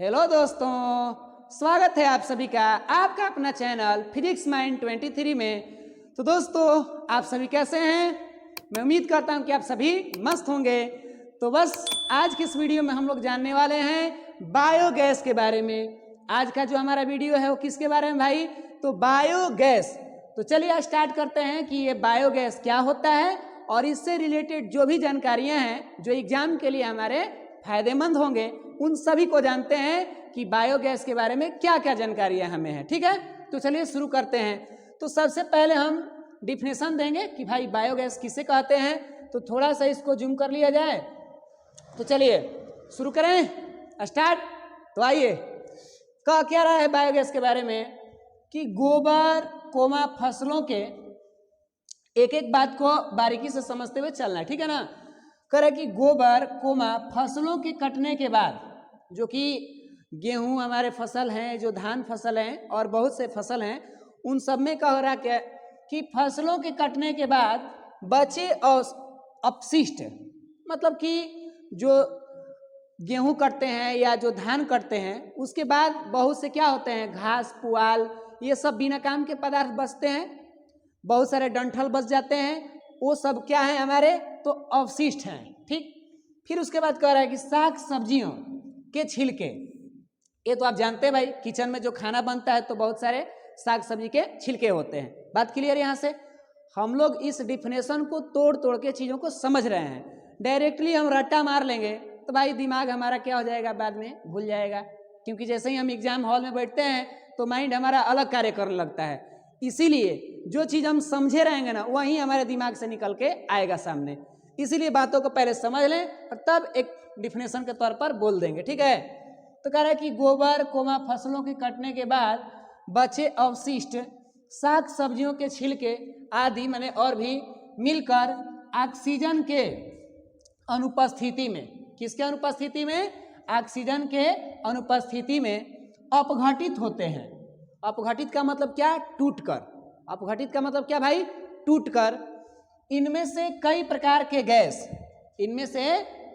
Hello दोस्तों, स्वागत है आप सभी का आपका अपना चैनल फिजिक्स माइंड 23 में। तो दोस्तों, आप सभी कैसे हैं? मैं उम्मीद करता हूं कि आप सभी मस्त होंगे। तो बस आज की इस वीडियो में हम लोग जानने वाले हैं बायोगैस के बारे में। आज का जो हमारा वीडियो है वो किसके बारे में भाई? तो बायोगैस। तो चलिए स्टार्ट करते हैं कि ये बायोगैस क्या होता है और इससे रिलेटेड जो भी जानकारियां हैं जो एग्जाम के लिए हमारे फायदेमंद होंगे उन सभी को जानते हैं कि बायोगैस के बारे में क्या क्या जानकारियां हमें हैं। ठीक है, तो चलिए शुरू करते हैं। तो सबसे पहले हम डिफिनेशन देंगे कि भाई बायोगैस किसे कहते हैं। तो थोड़ा सा इसको जूम कर लिया जाए। तो चलिए शुरू करें, स्टार्ट। तो आइए, कह क्या रहा है बायोगैस के बारे में कि गोबर कोमा फसलों के एक एक बात को बारीकी से समझते हुए चलना है। ठीक है ना। करे कि गोबर कोमा फसलों के कटने के बाद, जो कि गेहूं हमारे फसल हैं, जो धान फसल हैं और बहुत से फसल हैं, उन सब में कह रहा क्या कि फसलों के कटने के बाद बचे अपशिष्ट, मतलब कि जो गेहूं कटते हैं या जो धान कटते हैं उसके बाद बहुत से क्या होते हैं, घास पुआल, ये सब बिना काम के पदार्थ बचते हैं, बहुत सारे डंठल बच जाते हैं, वो सब क्या है हमारे? तो अवशिष्ट हैं। ठीक, फिर उसके बाद कह रहा है कि साग सब्जियों के छिलके। ये तो आप जानते हैं भाई, किचन में जो खाना बनता है तो बहुत सारे साग सब्जी के छिलके होते हैं। बात क्लियर? यहाँ से हम लोग इस डिफिनेशन को तोड़ तोड़ के चीज़ों को समझ रहे हैं। डायरेक्टली हम रट्टा मार लेंगे तो भाई दिमाग हमारा क्या हो जाएगा, बाद में भूल जाएगा। क्योंकि जैसे ही हम एग्जाम हॉल में बैठते हैं तो माइंड हमारा अलग कार्य करने लगता है। इसीलिए जो चीज़ हम समझे रहेंगे ना वही हमारे दिमाग से निकल के आएगा सामने। इसीलिए बातों को पहले समझ लें और तब एक डिफिनेशन के तौर पर बोल देंगे। ठीक है। तो कह रहा है कि गोबर कोमा फसलों के कटने के बाद बचे अवशिष्ट साग सब्जियों के छिलके आदि माने और भी मिलकर ऑक्सीजन के अनुपस्थिति में, किसके अनुपस्थिति में? ऑक्सीजन के अनुपस्थिति में अपघटित होते हैं। अपघटित का मतलब क्या? टूटकर। अपघटित का मतलब क्या भाई? टूटकर। इनमें से कई प्रकार के गैस, इनमें से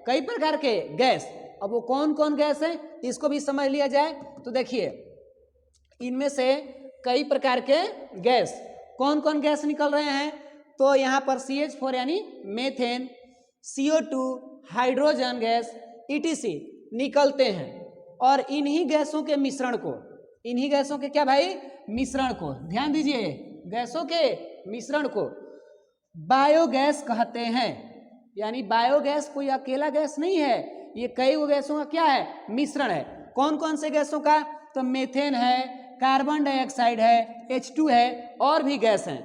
कई प्रकार के गैस। अब वो कौन कौन गैस है इसको भी समझ लिया जाए। तो देखिए, इनमें से कई प्रकार के गैस, कौन कौन गैस निकल रहे हैं? तो यहाँ पर CH4 यानी methane, CO2, hydrogen gas ETC निकलते हैं। और इन्हीं गैसों के मिश्रण को, इन्हीं गैसों के क्या भाई? मिश्रण को, ध्यान दीजिए, गैसों के मिश्रण को बायोगैस कहते हैं। यानी बायोगैस कोई अकेला गैस नहीं है, ये कई गैसों का क्या है? मिश्रण है। कौन कौन से गैसों का? तो मेथेन है, कार्बन डाइऑक्साइड है, H2 है और भी गैस हैं।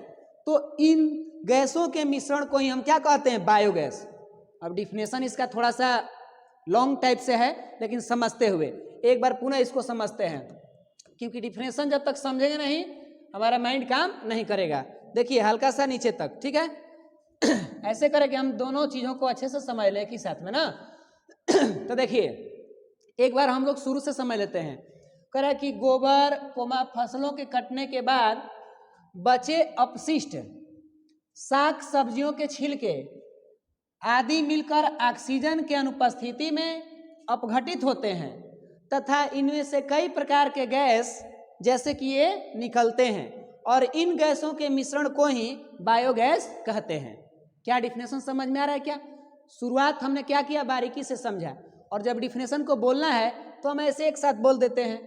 तो इन गैसों के मिश्रण को ही हम क्या कहते हैं? बायोगैस। अब डिफिनेशन इसका थोड़ा सा लॉन्ग टाइप से है, लेकिन समझते हुए एक बार पुनः इसको समझते हैं, क्योंकि डिफिनेशन जब तक समझेंगे नहीं हमारा माइंड काम नहीं करेगा। देखिए हल्का सा नीचे तक, ठीक है। ऐसे करें कि हम दोनों चीज़ों को अच्छे से समझ लें कि साथ में ना। तो देखिए एक बार हम लोग शुरू से समझ लेते हैं। कह रहा है कि गोबर कोमा फसलों के कटने के बाद बचे अपशिष्ट साग सब्जियों के छिलके आदि मिलकर ऑक्सीजन के अनुपस्थिति में अपघटित होते हैं तथा इनमें से कई प्रकार के गैस जैसे कि ये निकलते हैं और इन गैसों के मिश्रण को ही बायोगैस कहते हैं। क्या डिफिनेशन समझ में आ रहा है क्या? शुरुआत हमने क्या किया, बारीकी से समझा, और जब डिफिनेशन को बोलना है तो हम ऐसे एक साथ बोल देते हैं।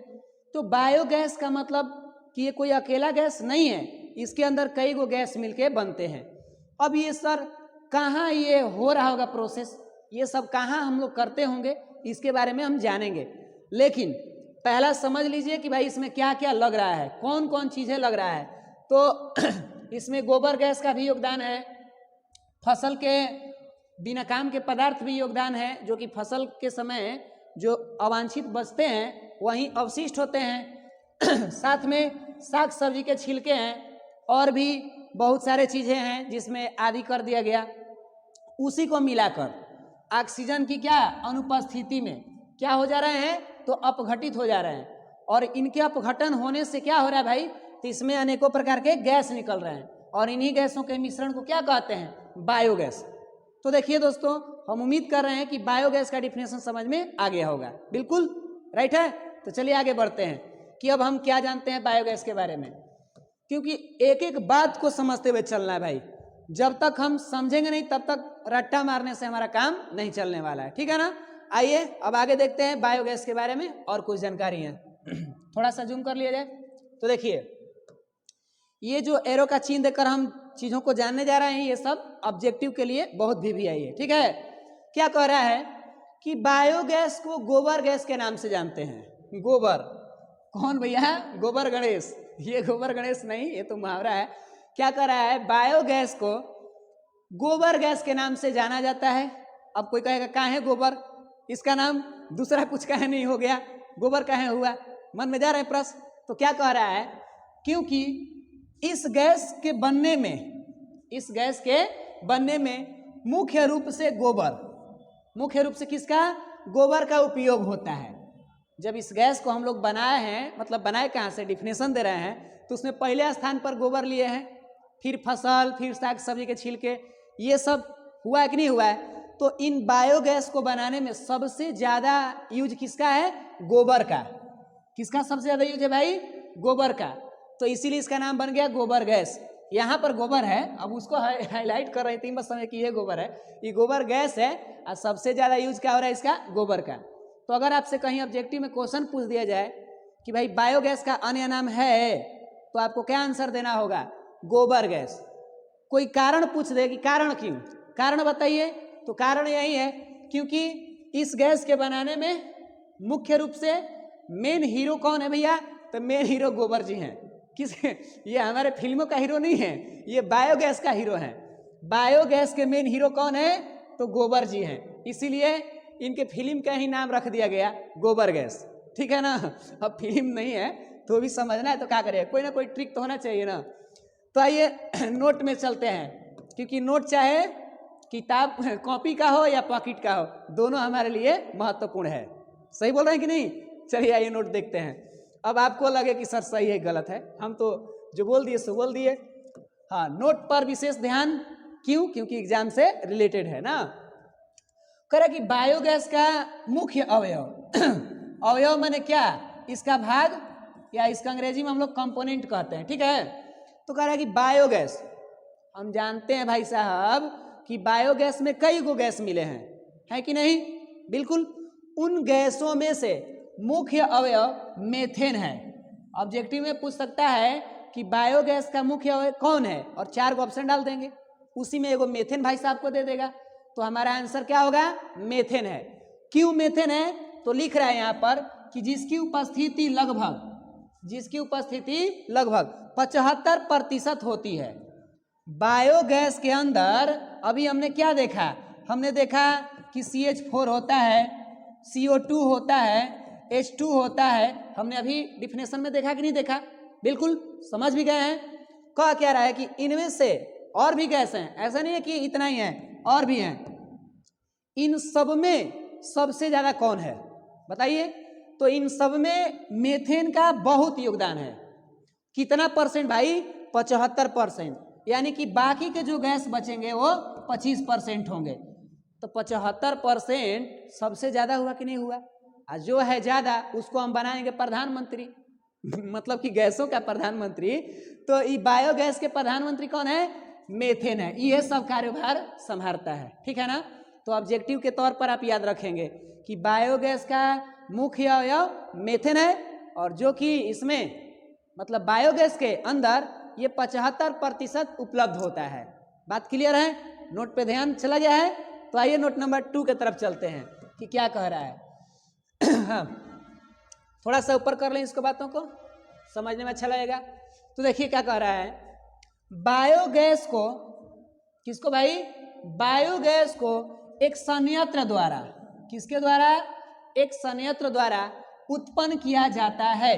तो बायोगैस का मतलब कि ये कोई अकेला गैस नहीं है, इसके अंदर कई गो गैस मिलके बनते हैं। अब ये सर कहाँ ये हो रहा होगा प्रोसेस, ये सब कहाँ हम लोग करते होंगे, इसके बारे में हम जानेंगे। लेकिन पहला समझ लीजिए कि भाई इसमें क्या क्या लग रहा है, कौन कौन चीज़ें लग रहा है। तो इसमें गोबर गैस का भी योगदान है, फसल के बिना काम के पदार्थ भी योगदान है, जो कि फसल के समय जो अवांछित बचते हैं वहीं अवशिष्ट होते हैं। साथ में साग सब्जी के छिलके हैं और भी बहुत सारे चीज़ें हैं जिसमें आदि कर दिया गया। उसी को मिलाकर ऑक्सीजन की क्या अनुपस्थिति में क्या हो जा रहे हैं? तो अपघटित हो जा रहे हैं। और इनके अपघटन होने से क्या हो रहा है भाई? तो इसमें अनेकों प्रकार के गैस निकल रहे हैं और इन्हीं गैसों के मिश्रण को क्या कहते हैं? बायोगैस। तो देखिए दोस्तों, हम उम्मीद कर रहे हैं कि बायोगैस का डिफिनेशन समझ में आ गया होगा। बिल्कुल राइट है। तो चलिए आगे बढ़ते हैं कि अब हम क्या जानते हैं बायोगैस के बारे में, क्योंकि एक एक बात को समझते हुए चलना है भाई। जब तक हम समझेंगे नहीं तब तक रट्टा मारने से हमारा काम नहीं चलने वाला है, ठीक है ना। आइए अब आगे देखते हैं बायोगैस के बारे में और कुछ जानकारी है। थोड़ा सा जूम कर लिया जाए तो देखिए ये जो एरो का चिन्ह देकर हम चीजों को जानने जा रहे हैं, ये सब ऑब्जेक्टिव के लिए बहुत भी आई है, ठीक है। क्या कह रहा है कि बायोगैस को गोबर गैस के नाम से जानते हैं। गोबर कौन भैया? गोबर गणेश। ये गोबर गणेश नहीं, ये तो मुहावरा है। क्या कर रहा है, बायोगैस को गोबर गैस के नाम से जाना जाता है। अब कोई कहेगा कहाँ है गोबर, इसका नाम दूसरा कुछ कहे नहीं हो गया, गोबर कहे हुआ, मन में जा रहे हैं प्रश्न। तो क्या कह रहा है, क्योंकि इस गैस के बनने में मुख्य रूप से गोबर, मुख्य रूप से किसका? गोबर का उपयोग होता है। जब इस गैस को हम लोग बनाए हैं, मतलब बनाए कहाँ से, डिफिनेशन दे रहे हैं, तो उसमें पहले स्थान पर गोबर लिए हैं, फिर फसल, फिर साग सब्जी के छिलके, ये सब हुआ है कि नहीं हुआ है। तो इन बायोगैस को बनाने में सबसे ज्यादा यूज किसका है? गोबर का। किसका सबसे ज्यादा यूज है भाई? गोबर का। तो इसीलिए इसका नाम बन गया गोबर गैस। यहाँ पर गोबर है, अब उसको हाईलाइट कर रही थी बस समय कि ये गोबर है, ये गोबर गैस है, और सबसे ज्यादा यूज क्या हो रहा है इसका? गोबर का। तो अगर आपसे कहीं ऑब्जेक्टिव में क्वेश्चन पूछ दिया जाए कि भाई बायोगैस का अन्य नाम है, तो आपको क्या आंसर देना होगा? गोबर गैस। कोई कारण पूछ दे कि कारण क्यों, कारण बताइए, तो कारण यही है क्योंकि इस गैस के बनाने में मुख्य रूप से मेन हीरो कौन है भैया? तो मेन हीरो गोबर जी हैं। किस? ये हमारे फिल्मों का हीरो नहीं है, ये बायोगैस का हीरो है। बायोगैस के मेन हीरो कौन है? तो गोबर जी हैं। इसीलिए इनके फिल्म का ही नाम रख दिया गया गोबर गैस, ठीक है ना। अब फिल्म नहीं है तो भी समझना है तो क्या करें, कोई ना कोई ट्रिक तो होना चाहिए ना। तो आइए नोट में चलते हैं, क्योंकि नोट चाहे किताब कॉपी का हो या पॉकेट का हो, दोनों हमारे लिए महत्वपूर्ण है। सही बोल रहे हैं कि नहीं? चलिए आइए नोट देखते हैं। अब आपको लगे कि सर सही है गलत है, हम तो जो बोल दिए सो बोल दिए। हाँ, नोट पर विशेष ध्यान, क्यों? क्योंकि एग्जाम से रिलेटेड है ना। करे कि बायोगैस का मुख्य अवयव अवयव माने क्या? इसका भाग, या इसका अंग्रेजी में हम लोग कंपोनेंट कहते हैं, ठीक है। तो कह रहा है कि बायोगैस, हम जानते हैं भाई साहब कि बायोगैस में कई गो गैस मिले हैं, है कि नहीं? बिल्कुल। उन गैसों में से मुख्य अवयव मेथेन है। ऑब्जेक्टिव में पूछ सकता है कि बायोगैस का मुख्य अवयव कौन है, और 4 को ऑप्शन डाल देंगे, उसी में एगो मेथेन भाई साहब को दे देगा। तो हमारा आंसर क्या होगा? मेथेन है। क्यों मेथेन है? तो लिख रहा है यहाँ पर कि जिसकी उपस्थिति लगभग 75% होती है बायोगैस के अंदर। अभी हमने क्या देखा? हमने देखा कि CH4 होता है, CO2 होता है, H2 होता है। हमने अभी डिफिनेशन में देखा कि नहीं देखा? बिल्कुल समझ भी गए हैं। कह क्या रहा है कि इनमें से और भी गैस हैं, ऐसा नहीं है कि इतना ही है, और भी हैं। इन सब में सबसे ज्यादा कौन है बताइए? तो इन सब में मेथेन का बहुत योगदान है। कितना परसेंट भाई? 75%। यानी कि बाकी के जो गैस बचेंगे वो 25% होंगे। तो 75% सबसे ज्यादा हुआ कि नहीं हुआ? और जो है ज्यादा उसको हम बनाएंगे प्रधानमंत्री मतलब कि गैसों का प्रधानमंत्री। तो ये बायोगैस के प्रधानमंत्री कौन है? मेथेन है। ये सब कार्यभार संभालता है, ठीक है ना। तो ऑब्जेक्टिव के तौर पर आप याद रखेंगे कि बायोगैस का मुख्य अवयव मेथेन है, और जो कि इसमें मतलब बायोगैस के अंदर ये 75% उपलब्ध होता है। बात क्लियर है? नोट पे ध्यान चला गया है? तो आइए नोट नंबर 2 के तरफ चलते हैं कि क्या कह रहा है। हाँ, थोड़ा सा ऊपर कर लें इसको, बातों को समझने में अच्छा लगेगा। तो देखिए क्या कह रहा है, बायोगैस को, किसको भाई? बायोगैस को एक संयंत्र द्वारा, किसके द्वारा? एक संयंत्र द्वारा उत्पन्न किया जाता है।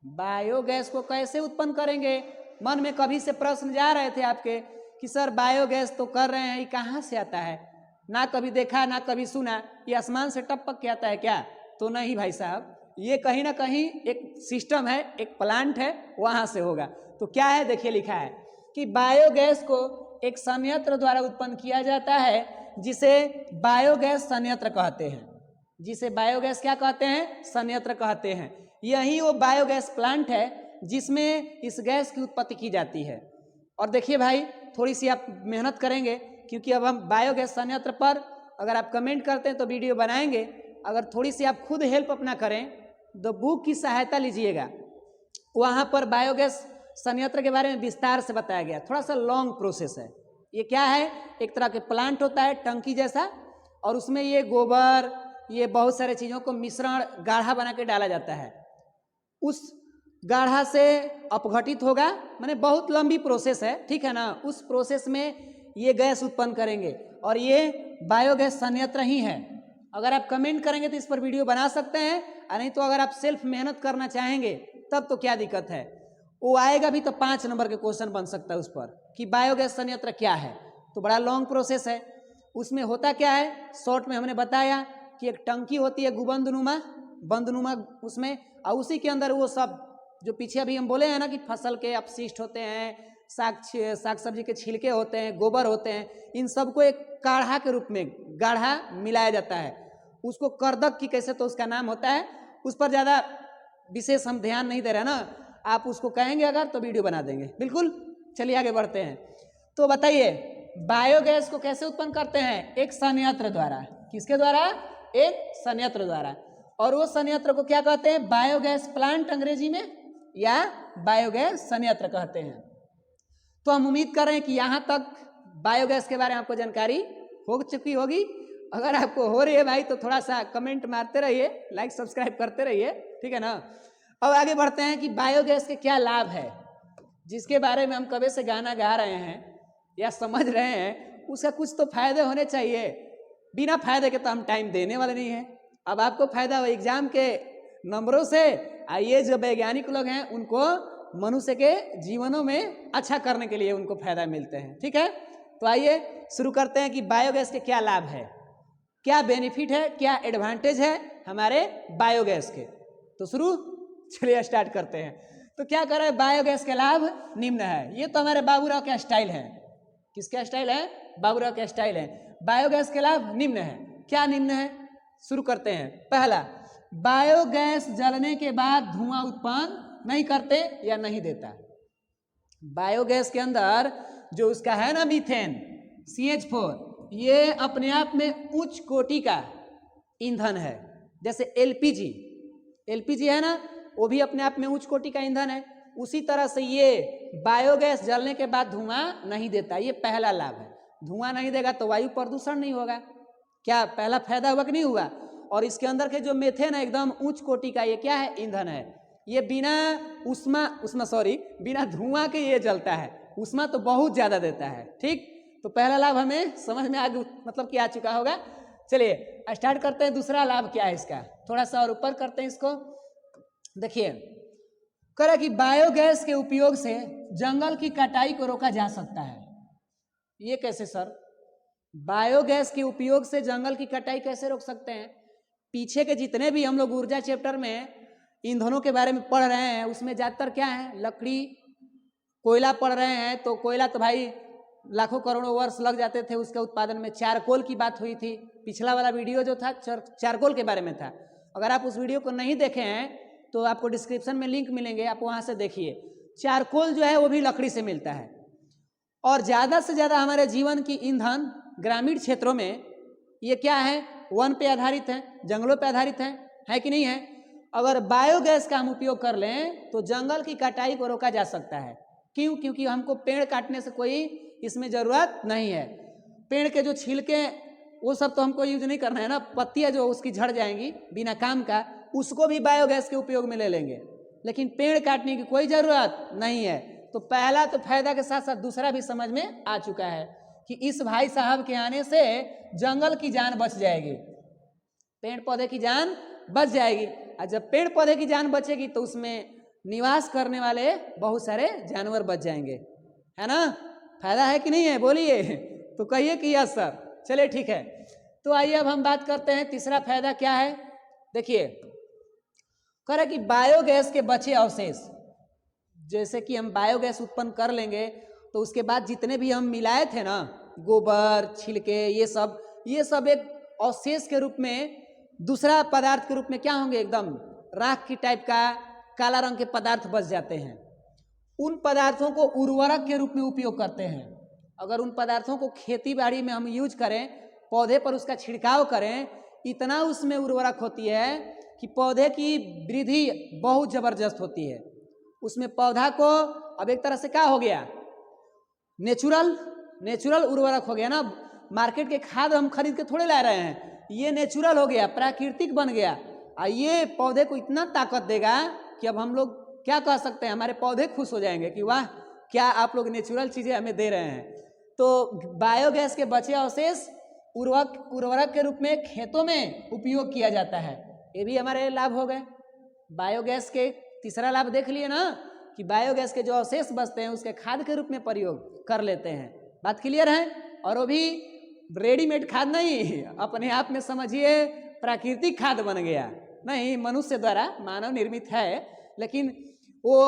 बायोगैस को कैसे उत्पन्न करेंगे? मन में कभी से प्रश्न जा रहे थे आपके कि सर बायोगैस तो कर रहे हैं, ये कहाँ से आता है? ना कभी देखा ना कभी सुना, ये आसमान से टपक के आता है क्या? तो नहीं भाई साहब, ये कहीं ना कहीं एक सिस्टम है, एक प्लांट है, वहां से होगा। तो क्या है? देखिए लिखा है कि बायोगैस को एक संयंत्र द्वारा उत्पन्न किया जाता है, जिसे बायोगैस संयंत्र कहते हैं। जिसे बायोगैस क्या कहते हैं, संयंत्र कहते हैं। यही वो बायोगैस प्लांट है जिसमें इस गैस की उत्पत्ति की जाती है। और देखिए भाई, थोड़ी सी आप मेहनत करेंगे, क्योंकि अब हम बायोगैस संयंत्र पर अगर आप कमेंट करते हैं तो वीडियो बनाएंगे। अगर थोड़ी सी आप खुद हेल्प अपना करें तो बुक की सहायता लीजिएगा, वहाँ पर बायोगैस संयंत्र के बारे में विस्तार से बताया गया। थोड़ा सा लॉन्ग प्रोसेस है। ये क्या है, एक तरह के प्लांट होता है टंकी जैसा, और उसमें ये गोबर, ये बहुत सारे चीज़ों को मिश्रण गाढ़ा बना के डाला जाता है। उस गाढ़ा से अपघटित होगा, माने बहुत लंबी प्रोसेस है, ठीक है ना। उस प्रोसेस में ये गैस उत्पन्न करेंगे और ये बायोगैस संयंत्र ही है। अगर आप कमेंट करेंगे तो इस पर वीडियो बना सकते हैं, और नहीं तो अगर आप सेल्फ मेहनत करना चाहेंगे तब तो क्या दिक्कत है, वो आएगा भी तो 5 नंबर के क्वेश्चन बन सकता है उस पर कि बायोगैस संयंत्र क्या है। तो बड़ा लॉन्ग प्रोसेस है। उसमें होता क्या है, शॉर्ट में हमने बताया कि एक टंकी होती है बंदनुमा उसमें, और उसी के अंदर वो सब जो पीछे अभी हम बोले हैं ना कि फसल के अपशिष्ट होते हैं, साग सब्जी के छिलके होते हैं, गोबर होते हैं, इन सबको एक काढ़ा के रूप में गाढ़ा मिलाया जाता है। उसको करदक की कैसे तो उसका नाम होता है, उस पर ज़्यादा विशेष हम ध्यान नहीं दे रहे ना। आप उसको कहेंगे अगर तो वीडियो बना देंगे, बिल्कुल। चलिए आगे बढ़ते हैं। तो बताइए बायोगैस को कैसे उत्पन्न करते हैं, एक संयंत्र द्वारा। किसके द्वारा, एक संयंत्र द्वारा। और वो संयंत्र को क्या कहते हैं, बायोगैस प्लांट अंग्रेजी में, या बायोगैस संयंत्र कहते हैं। तो हम उम्मीद कर रहे हैं कि यहाँ तक बायोगैस के बारे में आपको जानकारी हो चुकी होगी। अगर आपको हो रही है भाई तो थोड़ा सा कमेंट मारते रहिए, लाइक सब्सक्राइब करते रहिए, ठीक है ना। अब आगे बढ़ते हैं कि बायोगैस के क्या लाभ है, जिसके बारे में हम कभी से गाना गा रहे हैं या समझ रहे हैं, उसका कुछ तो फायदे होने चाहिए। बिना फायदे के तो हम टाइम देने वाले नहीं हैं। अब आपको फायदा हो एग्जाम के नंबरों से, ये जो वैज्ञानिक लोग हैं उनको मनुष्य के जीवनों में अच्छा करने के लिए उनको फायदा मिलते हैं, ठीक है। तो आइए शुरू करते हैं कि बायोगैस के क्या लाभ है, क्या बेनिफिट है, क्या एडवांटेज है हमारे बायोगैस के। तो चलिए स्टार्ट करते हैं। तो क्या करें, बायोगैस के लाभ निम्न है। ये तो हमारे बाबूराव का स्टाइल है। किसका स्टाइल है, बाबूराव का स्टाइल है। बायोगैस के लाभ निम्न है। क्या निम्न है, शुरू करते हैं। पहला, बायोगैस जलने के बाद धुआं उत्पन्न नहीं करते या नहीं देता। बायोगैस के अंदर जो उसका है ना मीथेन CH4, ये अपने आप में उच्च कोटि का ईंधन है। जैसे LPG है ना, वो भी अपने आप में उच्च कोटि का ईंधन है। उसी तरह से ये बायोगैस जलने के बाद धुआं नहीं देता। ये पहला लाभ है। धुआं नहीं देगा तो वायु प्रदूषण नहीं होगा। क्या पहला फायदा हुआ कि नहीं हुआ। और इसके अंदर के जो मीथेन है एकदम उच्च कोटि का, ये क्या है, ईंधन है। ये बिना धुआं के ये जलता है। उष्मा तो बहुत ज्यादा देता है, ठीक। तो पहला लाभ हमें समझ में आगे मतलब कि आ चुका होगा। चलिए स्टार्ट करते हैं। दूसरा लाभ क्या है इसका, थोड़ा सा और ऊपर करते हैं इसको। देखिए कह कि बायोगैस के उपयोग से जंगल की कटाई को रोका जा सकता है। ये कैसे सर, बायोगैस के उपयोग से जंगल की कटाई कैसे रोक सकते हैं। पीछे के जितने भी हम लोग ऊर्जा चैप्टर में ईंधनों के बारे में पढ़ रहे हैं, उसमें ज्यादातर क्या है, लकड़ी, कोयला पढ़ रहे हैं। तो कोयला तो भाई लाखों करोड़ों वर्ष लग जाते थे उसके उत्पादन में। चारकोल की बात हुई थी, पिछला वाला वीडियो जो था चारकोल के बारे में था। अगर आप उस वीडियो को नहीं देखे हैं तो आपको डिस्क्रिप्शन में लिंक मिलेंगे, आप वहां से देखिए। चारकोल जो है वो भी लकड़ी से मिलता है। और ज्यादा से ज्यादा हमारे जीवन की ईंधन ग्रामीण क्षेत्रों में ये क्या है, वन पे आधारित है, जंगलों पे आधारित है कि नहीं है। अगर बायोगैस का हम उपयोग कर लें तो जंगल की कटाई को रोका जा सकता है। क्यों, क्योंकि हमको पेड़ काटने से कोई इसमें जरूरत नहीं है। पेड़ के जो छिलके वो सब तो हमको यूज नहीं करना है ना, पत्तियां जो उसकी झड़ जाएंगी बिना काम का, उसको भी बायोगैस के उपयोग में ले लेंगे। लेकिन पेड़ काटने की कोई जरूरत नहीं है। तो पहला तो फायदा के साथ साथ दूसरा भी समझ में आ चुका है कि इस भाई साहब के आने से जंगल की जान बच जाएगी, पेड़ पौधे की जान बच जाएगी। और जब पेड़ पौधे की जान बचेगी तो उसमें निवास करने वाले बहुत सारे जानवर बच जाएंगे, है ना। फायदा है कि नहीं है, बोलिए तो कहिए कि यस सर। चलिए ठीक है। तो आइए अब हम बात करते हैं तीसरा फायदा क्या है। देखिए कह रहा कि बायोगैस के बचे अवशेष, जैसे कि हम बायोगैस उत्पन्न कर लेंगे तो उसके बाद जितने भी हम मिलाए थे ना, गोबर, छिलके, ये सब एक अवशेष के रूप में दूसरा पदार्थ के रूप में क्या होंगे, एकदम राख की टाइप का काला रंग के पदार्थ बच जाते हैं। उन पदार्थों को उर्वरक के रूप में उपयोग करते हैं। अगर उन पदार्थों को खेती बाड़ी में हम यूज करें, पौधे पर उसका छिड़काव करें, इतना उसमें उर्वरक होती है कि पौधे की वृद्धि बहुत जबरदस्त होती है। उसमें पौधा को अब एक तरह से क्या हो गया, नेचुरल उर्वरक हो गया ना। मार्केट के खाद हम खरीद के थोड़े ला रहे हैं, ये नेचुरल हो गया, प्राकृतिक बन गया। और ये पौधे को इतना ताकत देगा कि अब हम लोग क्या कह सकते हैं, हमारे पौधे खुश हो जाएंगे कि वाह क्या आप लोग नेचुरल चीज़ें हमें दे रहे हैं। तो बायोगैस के बचे अवशेष उर्वरक के रूप में खेतों में उपयोग किया जाता है। ये भी हमारे लाभ हो गए। बायोगैस के तीसरा लाभ देख लिए ना कि बायोगैस के जो अवशेष बचते हैं उसके खाद के रूप में प्रयोग कर लेते हैं। बात क्लियर है। और वो भी रेडीमेड खाद नहीं, अपने आप में समझिए प्राकृतिक खाद बन गया। नहीं, मनुष्य द्वारा मानव निर्मित है, लेकिन वो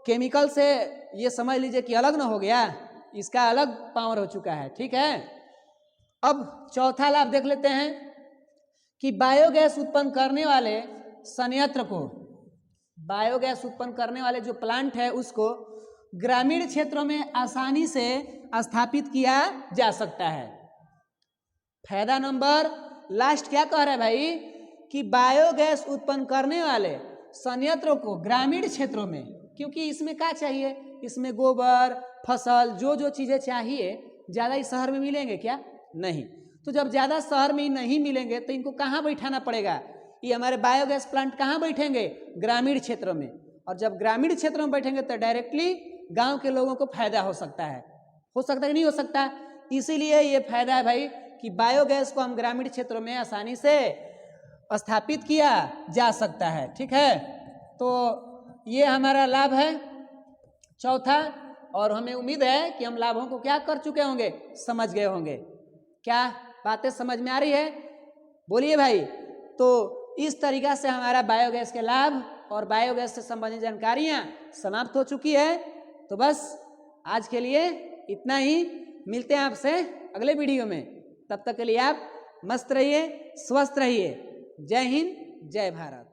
केमिकल से ये समझ लीजिए कि अलग ना हो गया, इसका अलग पावर हो चुका है। ठीक है। अब चौथा लाभ देख लेते हैं कि बायोगैस उत्पन्न करने वाले संयंत्र को, बायोगैस उत्पन्न करने वाले जो प्लांट है उसको ग्रामीण क्षेत्रों में आसानी से स्थापित किया जा सकता है। फायदा नंबर लास्ट क्या कह रहा है भाई कि बायोगैस उत्पन्न करने वाले संयंत्रों को ग्रामीण क्षेत्रों में, क्योंकि इसमें क्या चाहिए, इसमें गोबर फसल जो जो चीज़ें चाहिए ज़्यादा इस शहर में मिलेंगे क्या, नहीं। तो जब ज़्यादा शहर में नहीं मिलेंगे तो इनको कहाँ बैठाना पड़ेगा, ये हमारे बायोगैस प्लांट कहाँ बैठेंगे, ग्रामीण क्षेत्रों में। और जब ग्रामीण क्षेत्रों में बैठेंगे तो डायरेक्टली गांव के लोगों को फायदा हो सकता है कि नहीं हो सकता। इसीलिए ये फायदा है भाई कि बायोगैस को हम ग्रामीण क्षेत्रों में आसानी से स्थापित किया जा सकता है। ठीक है। तो ये हमारा लाभ है चौथा, और हमें उम्मीद है कि हम लाभों को क्या कर चुके होंगे, समझ गए होंगे। क्या बातें समझ में आ रही है, बोलिए भाई। तो इस तरीका से हमारा बायोगैस के लाभ और बायोगैस से संबंधित जानकारियाँ समाप्त हो चुकी है। तो बस आज के लिए इतना ही, मिलते हैं आपसे अगले वीडियो में। तब तक के लिए आप मस्त रहिए, स्वस्थ रहिए। जय हिंद, जय भारत।